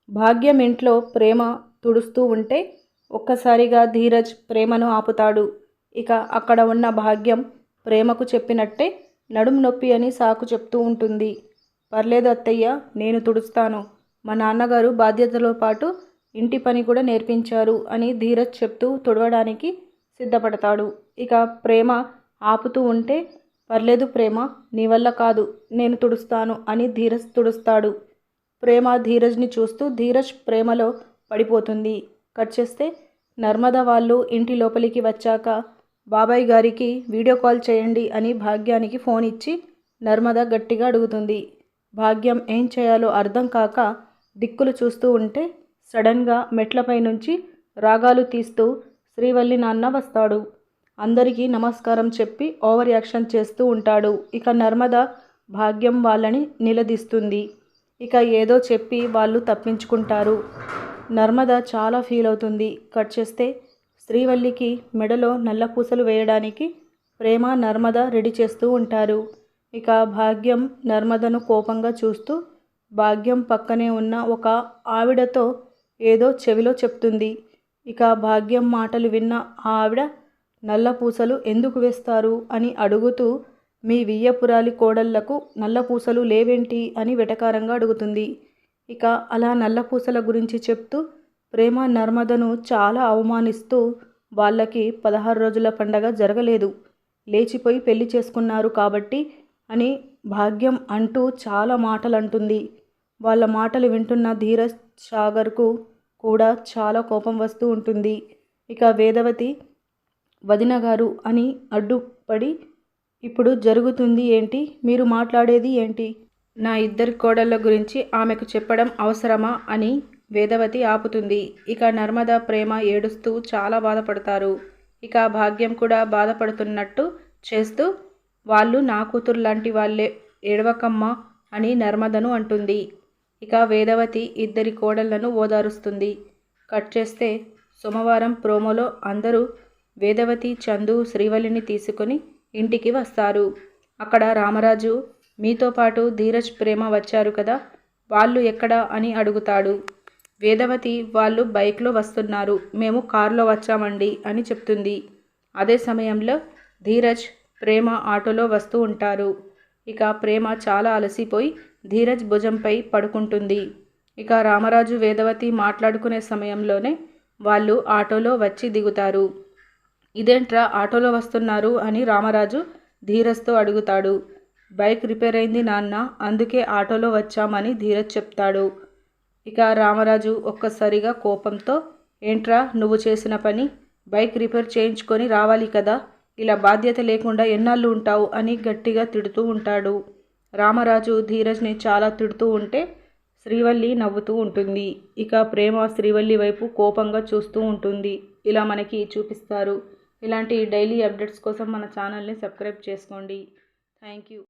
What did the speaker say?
భాగ్యం ఇంట్లో ప్రేమ తుడుస్తూ ఉంటే ఒక్కసారిగా ధీరజ్ ప్రేమను ఆపుతాడు. ఇక అక్కడ ఉన్న భాగ్యం ప్రేమకు చెప్పినట్టే నడుము నొప్పి అని సాకు చెప్తూ ఉంటుంది. పర్లేదు అత్తయ్య, నేను తుడుస్తాను. మా నాన్నగారు బాధ్యతతో పాటు ఇంటి పని కూడా నేర్పించారు అని ధీరజ్ చెప్తూ తుడవడానికి సిద్ధపడతాడు. ఇక ప్రేమ ఆపుతూ ఉంటే పర్లేదు ప్రేమ, నీ వల్ల కాదు, నేను తుడుస్తాను అని ధీరజ్ తుడుస్తాడు. ప్రేమ ధీరజ్ని చూస్తూ ధీరజ్ ప్రేమలో పడిపోతుంది. కట్ చేస్తే నర్మద వాళ్ళు ఇంటి లోపలికి వచ్చాక బాబాయ్ గారికి వీడియో కాల్ చేయండి అని భాగ్యానికి ఫోన్ ఇచ్చి నర్మద గట్టిగా అడుగుతుంది. భాగ్యం ఏం చేయాలో అర్థం కాక దిక్కులు చూస్తూ ఉంటే సడన్గా మెట్లపై నుంచి రాగాలు తీస్తూ శ్రీవల్లి నాన్న వస్తాడు. అందరికీ నమస్కారం చెప్పి ఓవర్ యాక్షన్ చేస్తూ ఉంటాడు. ఇక నర్మద భాగ్యం వాళ్ళని నిలదీస్తుంది. ఇక ఏదో చెప్పి వాళ్ళు తప్పించుకుంటారు. నర్మద చాలా ఫీల్ అవుతుంది. కట్ చేస్తే శ్రీవల్లికి మెడలో నల్ల పూసలు వేయడానికి ప్రేమ నర్మద రెడీ చేస్తూ ఉంటారు. ఇక భాగ్యం నర్మదను కోపంగా చూస్తూ భాగ్యం పక్కనే ఉన్న ఒక ఆవిడతో ఏదో చెవిలో చెప్తుంది. ఇక భాగ్యం మాటలు విన్న ఆ ఆవిడ నల్ల పూసలు ఎందుకు వేస్తారు అని అడుగుతూ మీ వియ్యపురాలి కోడళ్లకు నల్ల పూసలు లేవేంటి అని వెటకారంగా అడుగుతుంది. ఇక అలా నల్ల పూసల గురించి చెప్తూ ప్రేమ నర్మదను చాలా అవమానిస్తూ వాళ్ళకి 16 రోజుల పండగ జరగలేదు, లేచిపోయి పెళ్లి చేసుకున్నారు కాబట్టి అని భాగ్యం అంటూ చాలా మాటలు అంటుంది. వాళ్ళ మాటలు వింటున్న ధీరజ్ సాగర్కు కూడా చాలా కోపం వస్తూ ఉంటుంది. ఇక వేదవతి వదిన గారు అని అడ్డుపడి ఇప్పుడు జరుగుతుంది ఏంటి, మీరు మాట్లాడేది ఏంటి, నా ఇద్దరి కోడళ్ళ గురించి ఆమెకు చెప్పడం అవసరమా అని వేదవతి ఆపుతుంది. ఇక నర్మద ప్రేమ ఏడుస్తూ చాలా బాధపడతారు. ఇక భాగ్యం కూడా బాధపడుతున్నట్టు చేస్తూ వాళ్ళు నా కూతురు లాంటి వాళ్ళే, ఏడవకమ్మా అని నర్మదను అంటుంది. ఇక వేదవతి ఇద్దరి కోడళ్లను ఓదారుస్తుంది. కట్ చేస్తే సోమవారం ప్రోమోలో అందరూ వేదవతి, చందు, శ్రీవల్లిని తీసుకొని ఇంటికి వస్తారు. అక్కడ రామరాజు మీతో పాటు ధీరజ్, ప్రేమ వచ్చారు కదా, వాళ్ళు ఎక్కడా అని అడుగుతాడు. వేదవతి వాళ్ళు బైక్లో వస్తున్నారు, మేము కారులో వచ్చామండి అని చెప్తుంది. అదే సమయంలో ధీరజ్, ప్రేమ ఆటోలో వస్తూ ఉంటారు. ఇక ప్రేమ చాలా అలసిపోయి ధీరజ్ భుజంపై పడుకుంటుంది. ఇక రామరాజు, వేదవతి మాట్లాడుకునే సమయంలోనే వాళ్ళు ఆటోలో వచ్చి దిగుతారు. ఇదేంట్రా ఆటోలో వస్తున్నారు అని రామరాజు ధీరజ్తో అడుగుతాడు. బైక్ రిపేర్ అయింది నాన్న, అందుకే ఆటోలో వచ్చామని ధీరజ్ చెప్తాడు. ఇక రామరాజు ఒక్కసారిగా కోపంతో ఏంట్రా నువ్వు చేసిన పని, బైక్ రిపేర్ చేయించుకొని రావాలి కదా, ఇలా బాధ్యత లేకుండా ఎన్నాళ్ళు ఉంటావు అని గట్టిగా తిడుతూ ఉంటాడు. రామరాజు ధీరజ్ని చాలా తిడుతూ ఉంటే శ్రీవల్లి నవ్వుతూ ఉంటుంది. ఇక ప్రేమ శ్రీవల్లి వైపు కోపంగా చూస్తూ ఉంటుంది. ఇలా మనకి చూపిస్తారు. ఇలాంటి డైలీ అప్డేట్స్ కోసం మన ఛానల్ని సబ్స్క్రైబ్ చేసుకోండి. Thank you.